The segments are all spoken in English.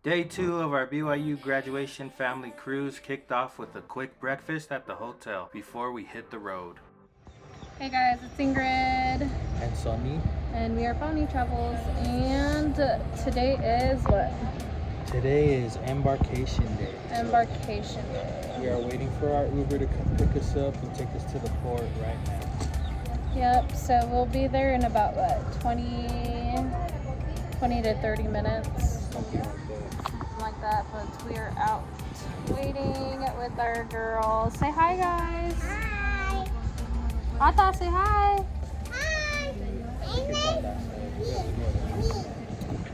Day 2 of our BYU graduation family cruise kicked off with a quick breakfast at the hotel before we hit the road. Hey guys, it's Ingrid And Sunny. and we are Pony Travels, and today is what? Today is embarkation day. Embarkation day. We are waiting for our Uber to come pick us up and take us to the port right now. Yep, so we'll be there in about what, 20 to 30 minutes. Something like that. But we are out waiting with our girls. Say hi, guys. Hi. Ata, say hi. Hi.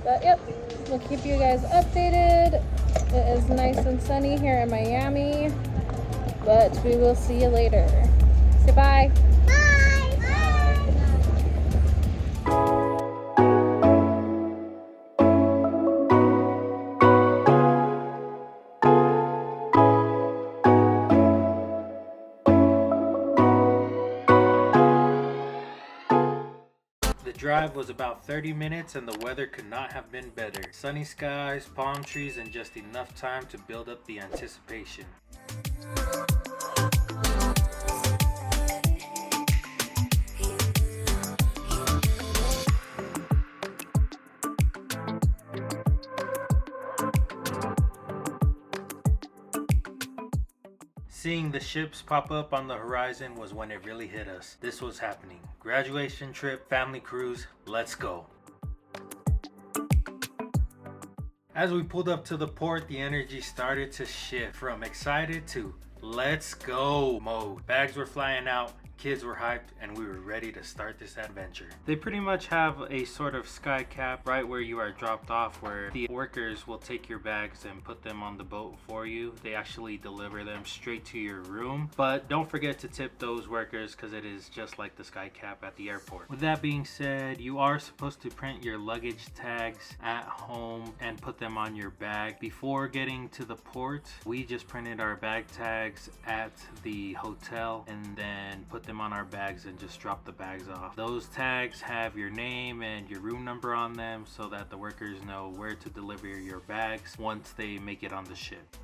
But yep, we'll keep you guys updated. It is nice and sunny here in Miami, but we will see you later. Say bye. The drive was about 30 minutes and the weather could not have been better. Sunny skies, palm trees, and just enough time to build up the anticipation. Seeing the ships pop up on the horizon was when it really hit us. This was happening. Graduation trip, family cruise, let's go. As we pulled up to the port, the energy started to shift from excited to let's go mode. Bags were flying out, kids were hyped, and we were ready to start this adventure. They pretty much have a sort of sky cap right where you are dropped off, where the workers will take your bags and put them on the boat for you. They actually deliver them straight to your room, but don't forget to tip those workers because it is just like the sky cap at the airport. With that being said, you are supposed to print your luggage tags at home and put them on your bag. Before getting to the port, we just printed our bag tags at the hotel and then put them on our bags and just drop the bags off. Those tags have your name and your room number on them so that the workers know where to deliver your bags once they make it on the ship.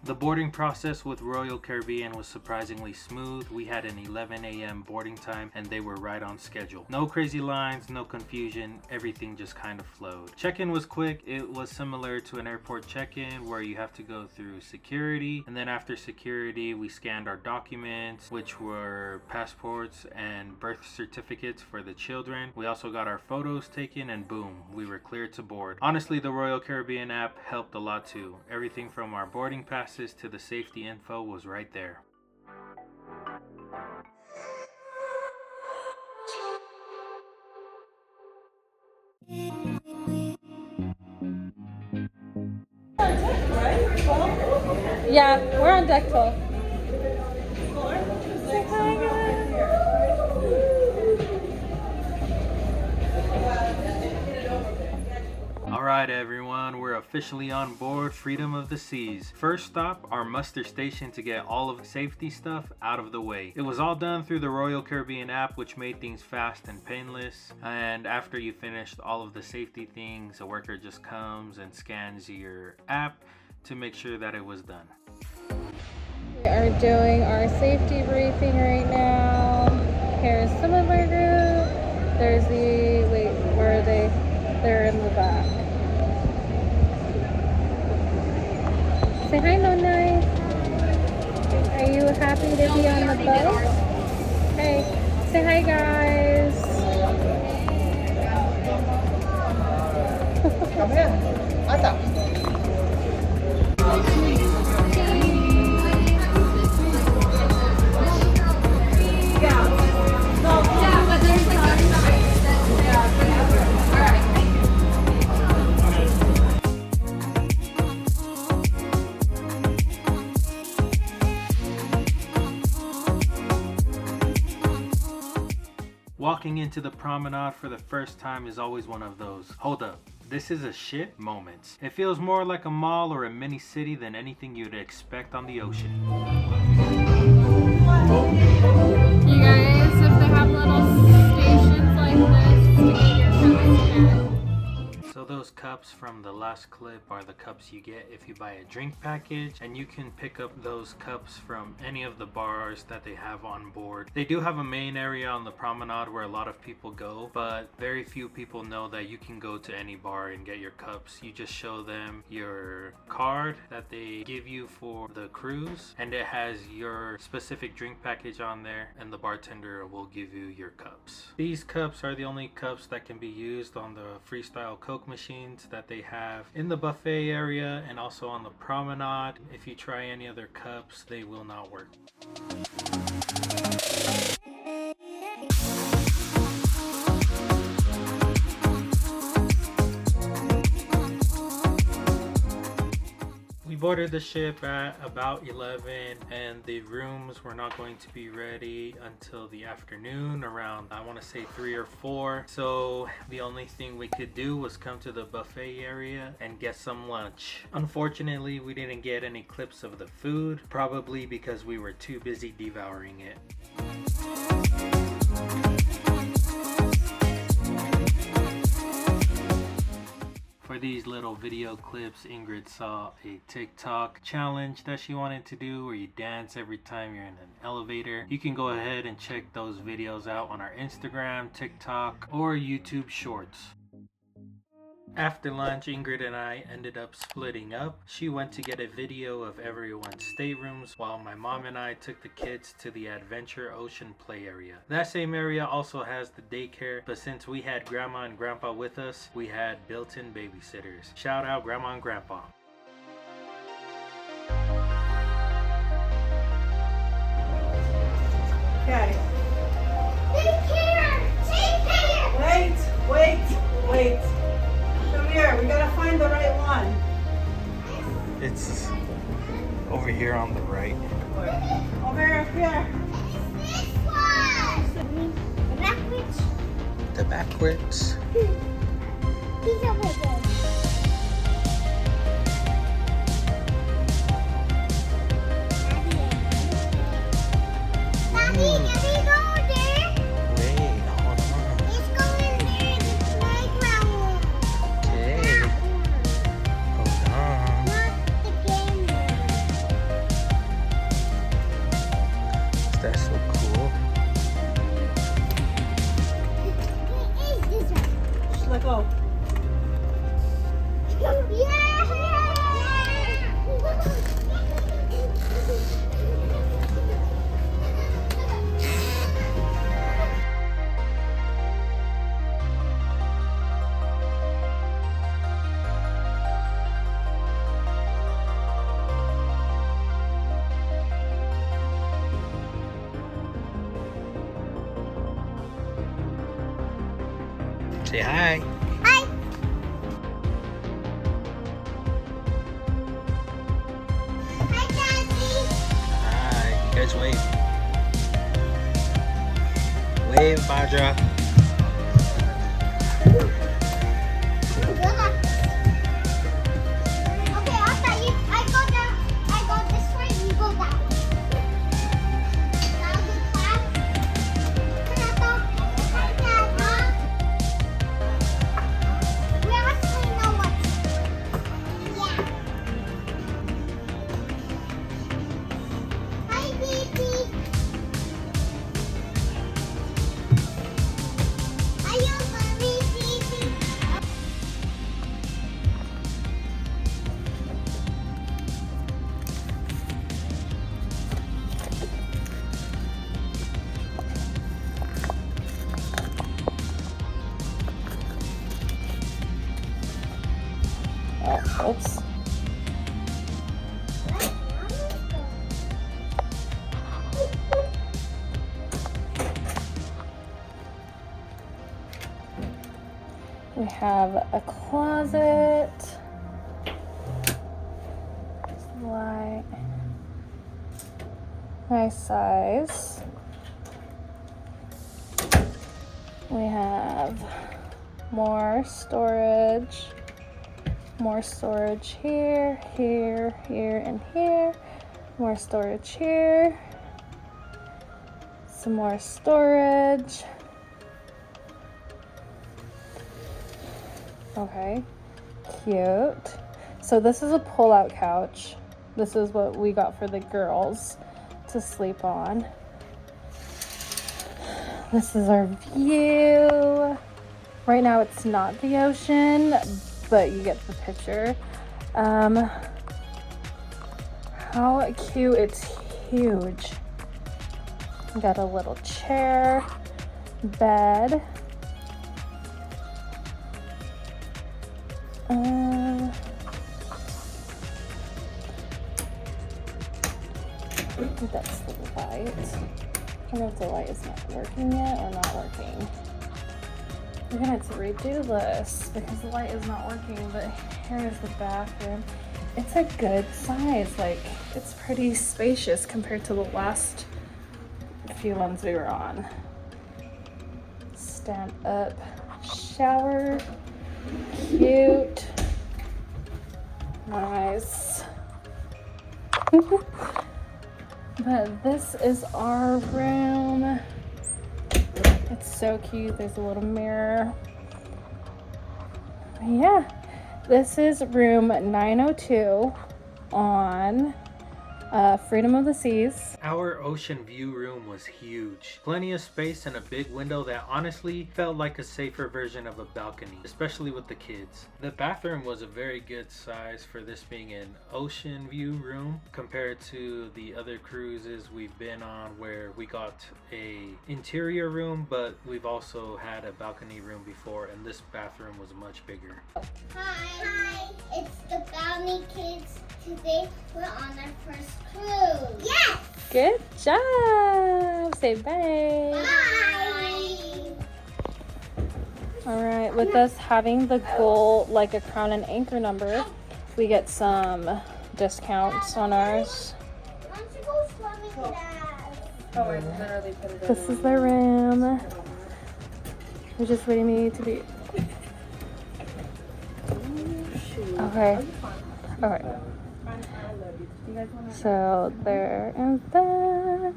The boarding process with Royal Caribbean was surprisingly smooth. We had an 11 a.m. boarding time and they were right on schedule. No crazy lines, no confusion, everything just kind of flowed. Check-in was quick. It was similar to an airport check-in where you have to go through security, and then after security we scanned our documents, which were passports and birth certificates for the children. We also got our photos taken and boom, we were cleared to board. Honestly, the Royal Caribbean app helped a lot too. Everything from our boarding passes to the safety info was right there. Yeah, we're on deck 12. Say hi, guys. Alright everyone, we're officially on board Freedom of the Seas. First stop, our muster station to get all of the safety stuff out of the way. It was all done through the Royal Caribbean app, which made things fast and painless. And after you finished all of the safety things, a worker just comes and scans your app to make sure that it was done. We are doing our safety briefing right now. Here's some of our group. There's the, wait, where are they? They're in the back. Say hi, Nonai. Are you happy to be on the boat? Hey, say hi, guys. Come here. Ata. Walking into the promenade for the first time is always one of those, hold up, this is a shit moments. It feels more like a mall or a mini city than anything you'd expect on the ocean. You guys, if they have little stations like this to get your food those cups from the last clip are the cups you get if you buy a drink package, and you can pick up those cups from any of the bars that they have on board. They do have a main area on the promenade where a lot of people go, but very few people know that you can go to any bar and get your cups. You just show them your card that they give you for the cruise, and it has your specific drink package on there, and the bartender will give you your cups. These cups are the only cups that can be used on the freestyle Coke machines that they have in the buffet area and also on the promenade. If you try any other cups, they will not work. We boarded the ship at about 11, and the rooms were not going to be ready until the afternoon around, I want to say 3 or 4. So the only thing we could do was come to the buffet area and get some lunch. Unfortunately, we didn't get any clips of the food, probably because we were too busy devouring it. For these little video clips, Ingrid saw a TikTok challenge that she wanted to do where you dance every time you're in an elevator. You can go ahead and check those videos out on our Instagram, TikTok, or YouTube Shorts. After lunch, Ingrid and I ended up splitting up. She went to get a video of everyone's staterooms, while my mom and I took the kids to the Adventure Ocean Play area. That same area also has the daycare, but since we had Grandma and Grandpa with us, we had built-in babysitters. Shout out Grandma and Grandpa. Okay. Daycare! Daycare! Wait. Come here. We gotta find the right one. It's over here on the right. Over here. This one! Backwards. The backwards. He's over there. Daddy, can we go there? Wait, hold on. Let's go in there, the playground. Okay, hold on. Not the game room. That's so cool. It is this one. Just let go. Say hi. Hi. Hi, Daddy. Hi. You guys wave. Wave, Badra. Okay, after you, I go this way, you go that way. Now we clap. Hi, Dada. We actually know what. Yeah. Hi, baby. Are you very baby? Oops. We have a closet. Like nice size. We have more storage. More storage here, here, here, and here. More storage here. Some more storage. Okay. Cute. So this is a pull-out couch. This is what we got for the girls to sleep on. This is our view. Right now it's not the ocean, but you get the picture. How cute, it's huge. Got a little chair, bed. That's the light. I don't know if the light is not working yet or not working. We're gonna have to redo this because the light is not working, but here's the bathroom. It's a good size, like it's pretty spacious compared to the last few ones we were on. Stand up shower, cute, nice. But this is our room. It's so cute. There's a little mirror. Yeah, this is room 902 on Freedom of the Seas. Our ocean view room was huge. Plenty of space and a big window that honestly felt like a safer version of a balcony, especially with the kids. The bathroom was a very good size for this being an ocean view room compared to the other cruises we've been on where we got a interior room, but we've also had a balcony room before, and this bathroom was much bigger. Hi, it's the Bounty Kids. Today we're on our first cruise. Yes! Good job. Say bye. Bye! All right, with us having the goal like a Crown and Anchor number, we get some discounts on ours. Why don't you go swimming with us? Oh, I literally put it This is the room. We're just waiting me to be. Okay. All right. So there is that.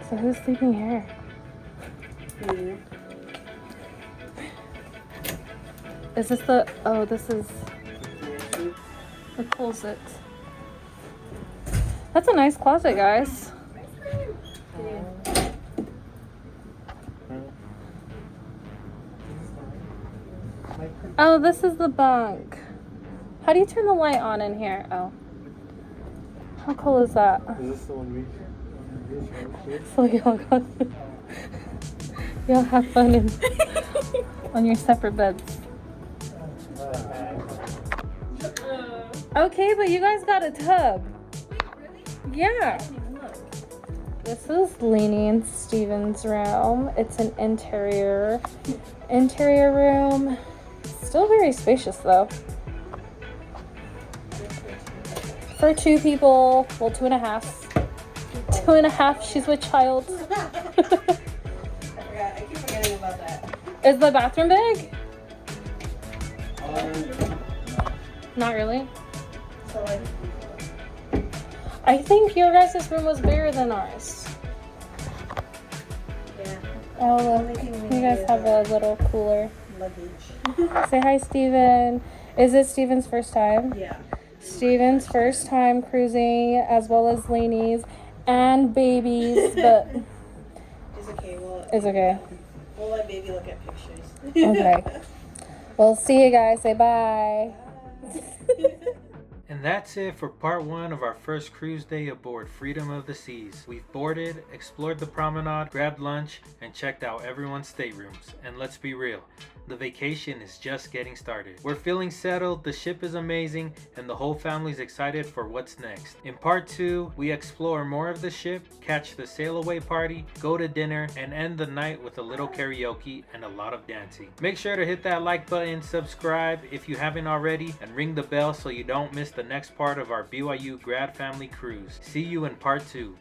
So who's sleeping here? Is this the? Oh, this is the closet. That's a nice closet, guys. Oh, this is the bunk. How do you turn the light on in here? Oh. How cool is that? Is this the one we So y'all have fun on your separate beds. Okay, but you guys got a tub. Yeah. This is Lainey and Steven's room. It's an interior room. Still very spacious though. For 2 people, well, 2.5. 2.5, she's with child. I keep forgetting about that. Is the bathroom big? Not really. So like, I think your guys' room was bigger than ours. yeah, Oh, look. You guys have a little cooler. luggage. Say hi, Steven. Is it Steven's first time? Yeah. Steven's first time cruising, as well as Lainey's and baby's, but It's okay. it's okay. We'll let baby look at pictures. Okay. Well, see you guys. Say bye. And that's it for part 1 of our first cruise day aboard Freedom of the Seas. We've boarded, explored the promenade, grabbed lunch, and checked out everyone's staterooms. And let's be real, the vacation is just getting started. We're feeling settled, the ship is amazing, and the whole family's excited for what's next. In part 2, we explore more of the ship, catch the sail away party, go to dinner, and end the night with a little karaoke and a lot of dancing. Make sure to hit that like button, subscribe if you haven't already, and ring the bell so you don't miss the next part of our BYU grad family cruise. See you in part 2.